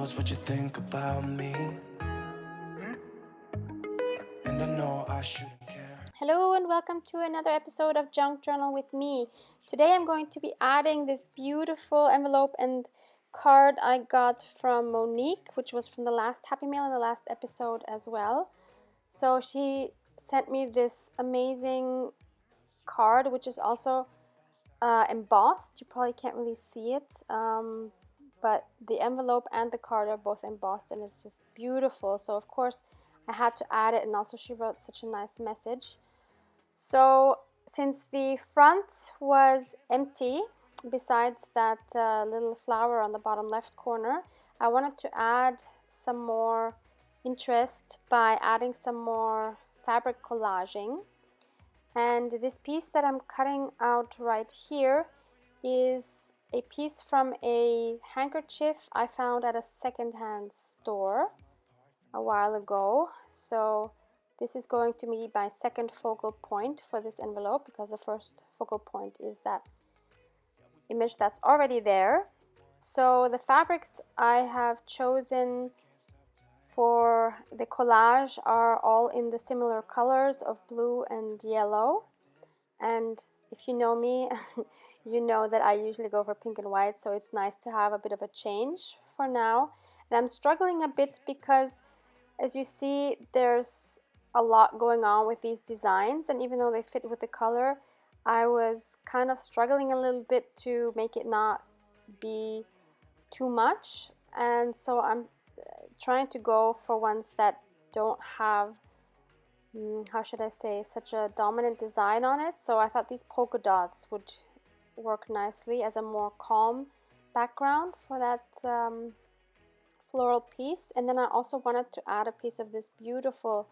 knows what you think about me. And I know I shouldn't care. Hello and welcome to another episode of Junk Journal with me. Today I'm going to be adding this beautiful envelope and card I got from Monique, which was from the last Happy Mail in the last episode as well. So she sent me this amazing card, which is also embossed. You probably can't really see it, but the envelope and the card are both embossed and it's just beautiful. So of course I had to add it, and also she wrote such a nice message. So since the front was empty, besides that little flower on the bottom left corner, I wanted to add some more interest by adding some more fabric collaging. And this piece that I'm cutting out right here is a piece from a handkerchief I found at a secondhand store a while ago. So this is going to be my second focal point for this envelope, because the first focal point is that image that's already there. So the fabrics I have chosen for the collage are all in the similar colors of blue and yellow. And if you know me, you know that I usually go for pink and white, so it's nice to have a bit of a change for now. And I'm struggling a bit because, as you see, there's a lot going on with these designs, and even though they fit with the color, I was kind of struggling a little bit to make it not be too much. And so I'm trying to go for ones that don't have, how should I say, such a dominant design on it. So I thought these polka dots would work nicely as a more calm background for that floral piece. And then I also wanted to add a piece of this beautiful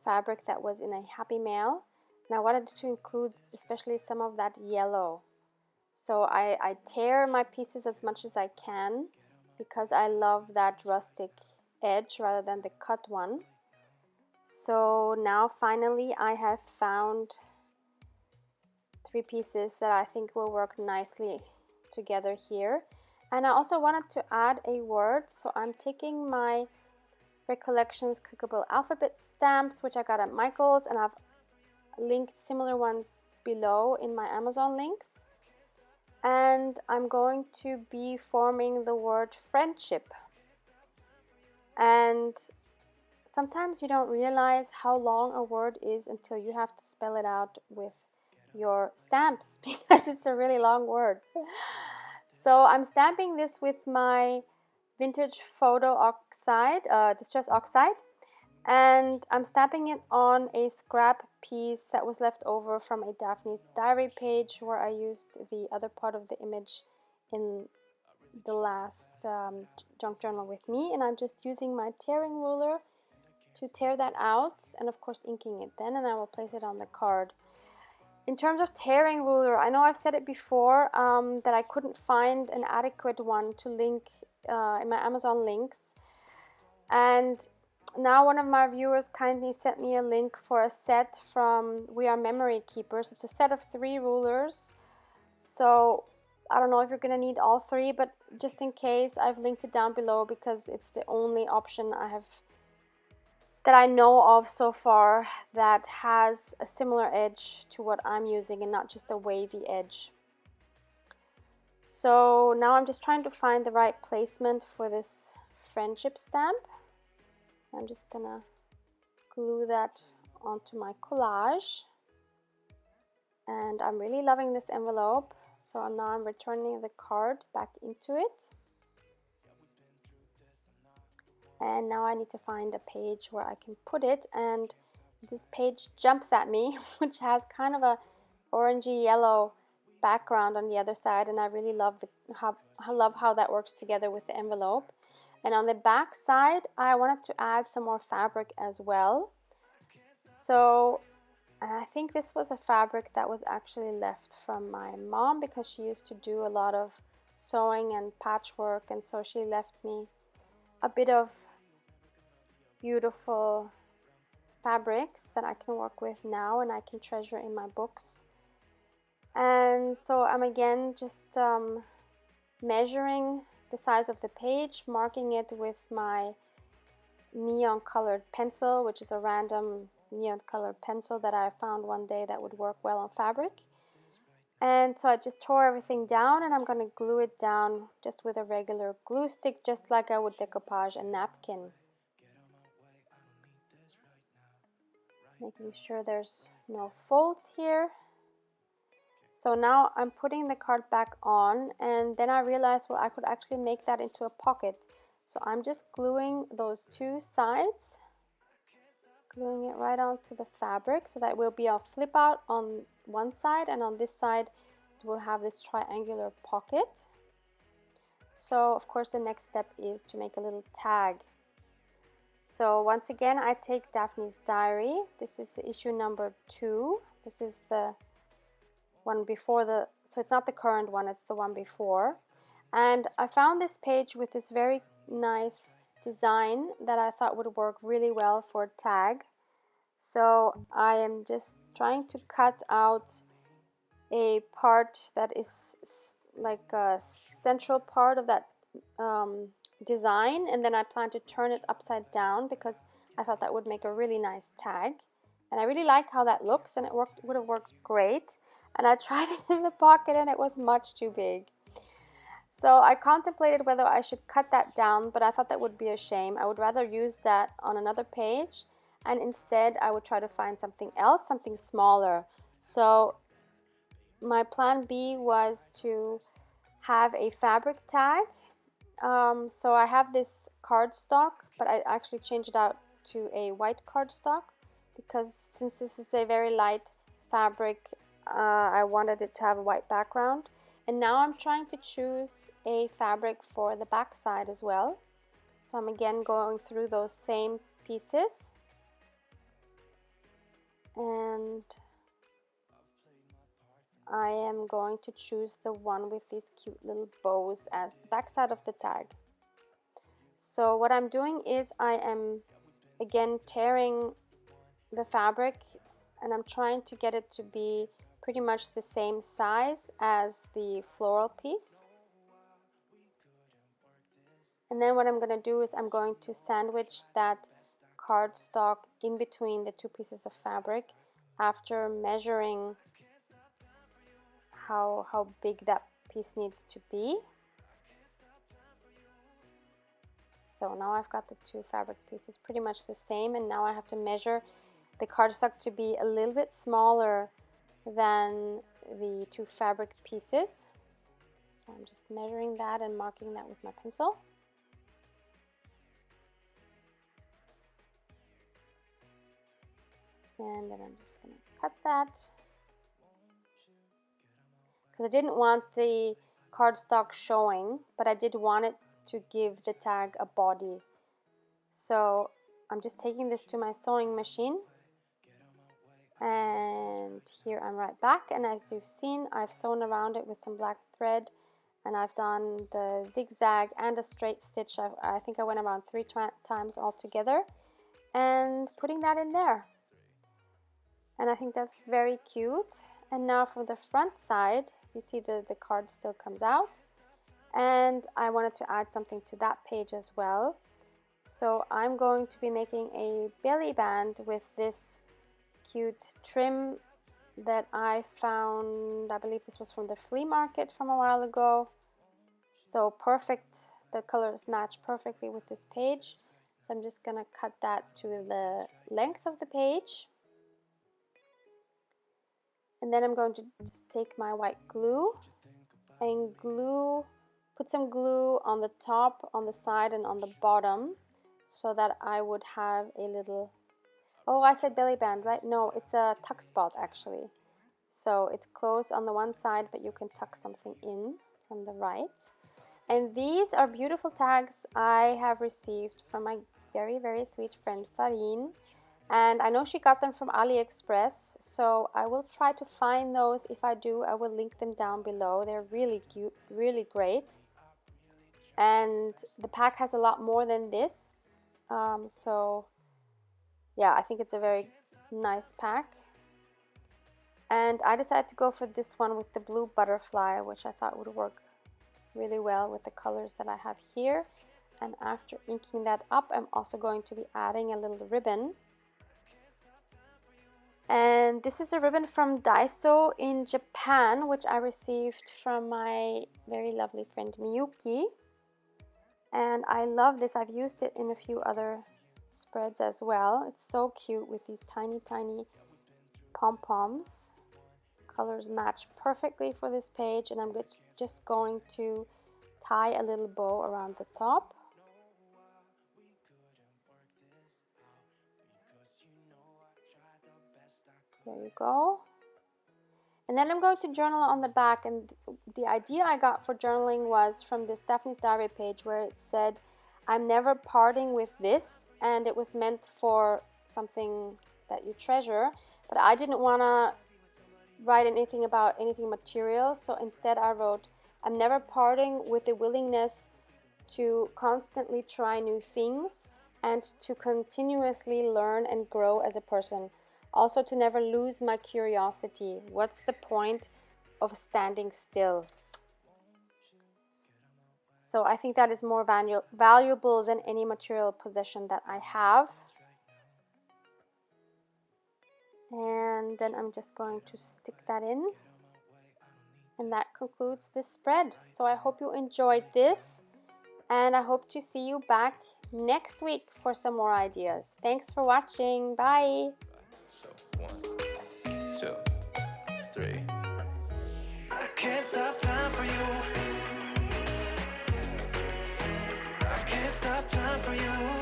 fabric that was in a Happy Mail, and I wanted to include especially some of that yellow. So I tear my pieces as much as I can because I love that rustic edge rather than the cut one. So now finally I have found 3 pieces that I think will work nicely together here. And I also wanted to add a word, so I'm taking my Recollections clickable alphabet stamps, which I got at Michael's, and I've linked similar ones below in my Amazon links. And I'm going to be forming the word friendship. And sometimes you don't realize how long a word is until you have to spell it out with your stamps, because it's a really long word. So I'm stamping this with my vintage photo oxide, distress oxide, and I'm stamping it on a scrap piece that was left over from a Daphne's diary page where I used the other part of the image in the last junk journal with me. And I'm just using my tearing ruler to tear that out, and of course inking it then, and I will place it on the card. In terms of tearing ruler, I know I've said it before that I couldn't find an adequate one to link in my Amazon links, and now one of my viewers kindly sent me a link for a set from We Are Memory Keepers. It's a set of 3 rulers, so I don't know if you're gonna need all 3, but just in case, I've linked it down below because it's the only option that I know of so far that has a similar edge to what I'm using and not just a wavy edge. So now I'm just trying to find the right placement for this friendship stamp. I'm just gonna glue that onto my collage. And I'm really loving this envelope, so now I'm returning the card back into it. And now I need to find a page where I can put it, and this page jumps at me, which has kind of a orangey yellow background on the other side, and I really love how that works together with the envelope. And on the back side, I wanted to add some more fabric as well. So I think this was a fabric that was actually left from my mom, because she used to do a lot of sewing and patchwork, and so she left me a bit of beautiful fabrics that I can work with now and I can treasure in my books. And so I'm again just measuring the size of the page, marking it with my neon colored pencil, which is a random neon colored pencil that I found one day that would work well on fabric. And so I just tore everything down, and I'm going to glue it down just with a regular glue stick, just like I would decoupage a napkin. Making sure there's no folds here. So now I'm putting the card back on, and then I realized, well, I could actually make that into a pocket. So I'm just gluing those two sides, gluing it right onto the fabric, so that will be a flip out on one side, and on this side it will have this triangular pocket. So of course the next step is to make a little tag. So once again, I take Daphne's Diary. This is the issue number 2. This is the one before so it's not the current one, it's the one before. And I found this page with this very nice design that I thought would work really well for a tag. So I am just trying to cut out a part that is like a central part of that design, and then I plan to turn it upside down because I thought that would make a really nice tag. And I really like how that looks, and it would have worked great. And I tried it in the pocket and it was much too big. So I contemplated whether I should cut that down, but I thought that would be a shame. I would rather use that on another page, and instead I would try to find something else, something smaller. So my plan B was to have a fabric tag. So I have this cardstock, but I actually changed it out to a white cardstock because since this is a very light fabric, I wanted it to have a white background. And now I'm trying to choose a fabric for the back side as well. So I'm again going through those same pieces, and I am going to choose the one with these cute little bows as the back side of the tag. So what I'm doing is I am again tearing the fabric, and I'm trying to get it to be pretty much the same size as the floral piece. And then what I'm going to do is I'm going to sandwich that cardstock in between the two pieces of fabric after measuring how big that piece needs to be. So now I've got the two fabric pieces pretty much the same, and now I have to measure the cardstock to be a little bit smaller than the two fabric pieces. So I'm just measuring that and marking that with my pencil. And then I'm just going to cut that, because I didn't want the cardstock showing, but I did want it to give the tag a body. So I'm just taking this to my sewing machine, and here I'm right back. And as you've seen, I've sewn around it with some black thread, and I've done the zigzag and a straight stitch. I think I went around 3 times altogether, and putting that in there. And I think that's very cute. And now from the front side, you see the card still comes out. And I wanted to add something to that page as well. So I'm going to be making a belly band with this cute trim that I found. I believe this was from the flea market from a while ago. So perfect, the colors match perfectly with this page. So I'm just gonna cut that to the length of the page. And then I'm going to just take my white glue and put some glue on the top, on the side, and on the bottom, so that I would have a little, oh, I said belly band, right? No, it's a tuck spot actually. So it's closed on the one side, but you can tuck something in from the right. And these are beautiful tags I have received from my very, very sweet friend Farine. And I know she got them from AliExpress, so I will try to find those. If I do, I will link them down below. They're really cute, really great. And the pack has a lot more than this. So yeah, I think it's a very nice pack. And I decided to go for this one with the blue butterfly, which I thought would work really well with the colors that I have here. And after inking that up, I'm also going to be adding a little ribbon. And this is a ribbon from Daiso in Japan, which I received from my very lovely friend Miyuki. And I love this. I've used it in a few other spreads as well. It's so cute with these tiny, tiny pom-poms. Colors match perfectly for this page, and I'm just going to tie a little bow around the top. There you go. And then I'm going to journal on the back, and the idea I got for journaling was from this Daphne's Diary page where it said, I'm never parting with this, and it was meant for something that you treasure, but I didn't want to write anything about anything material, so instead I wrote, I'm never parting with the willingness to constantly try new things and to continuously learn and grow as a person. Also to never lose my curiosity. What's the point of standing still? So I think that is more valuable than any material possession that I have. And then I'm just going to stick that in. And that concludes this spread. So I hope you enjoyed this. And I hope to see you back next week for some more ideas. Thanks for watching. Bye. So 1, 2, 3. I can't stop time for you. I can't stop time for you.